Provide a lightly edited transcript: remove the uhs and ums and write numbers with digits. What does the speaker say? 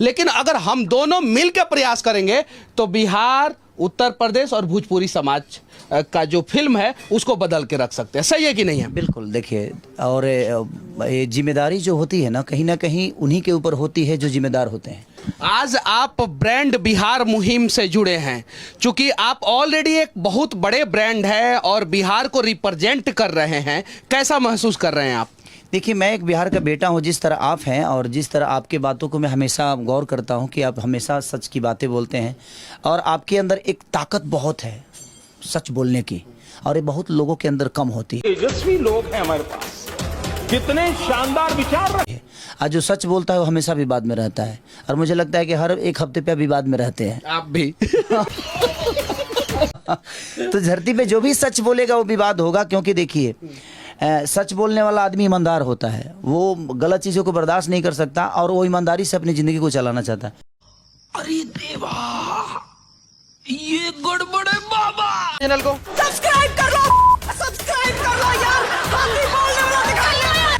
लेकिन अगर हम दोनों मिलकर प्रयास करेंगे तो बिहार, उत्तर प्रदेश और भोजपुरी समाज का जो फिल्म है उसको बदल के रख सकते हैं। सही है कि नहीं है? बिल्कुल। देखिए, और ये जिम्मेदारी जो होती है ना कहीं उन्हीं के ऊपर होती है जो जिम्मेदार होते हैं। आज आप ब्रांड बिहार मुहिम से जुड़े हैं, क्योंकि आप ऑलरेडी एक बहुत बड़े ब्रांड है और बिहार को रिप्रेजेंट कर रहे हैं। कैसा महसूस कर रहे हैं आप? देखिए, मैं एक बिहार का बेटा हूं, जिस तरह आप हैं और जिस तरह आपके बातों को मैं हमेशा गौर करता हूं कि आप हमेशा सच की बातें बोलते हैं और आपके अंदर एक ताकत बहुत है सच बोलने की, और ये बहुत लोगों के अंदर कम होती है। तेजस्वी लोग हैं हमारे पास, कितने शानदार विचार रहे। आज जो सच बोलता है वो हमेशा विवाद में रहता है, और मुझे लगता है कि हर एक हफ्ते पे विवाद में रहते हैं। आप भी। तो धरती पे जो भी सच बोलेगा वो विवाद होगा, क्योंकि देखिए सच बोलने वाला आदमी ईमानदार होता है, वो गलत चीज़ों को बर्दाश्त नहीं कर सकता और वो ईमानदारी से अपनी ज़िंदगी को चलाना चाहता है। अरे देवा, ये गड़बड़ है बाबा। चैनल को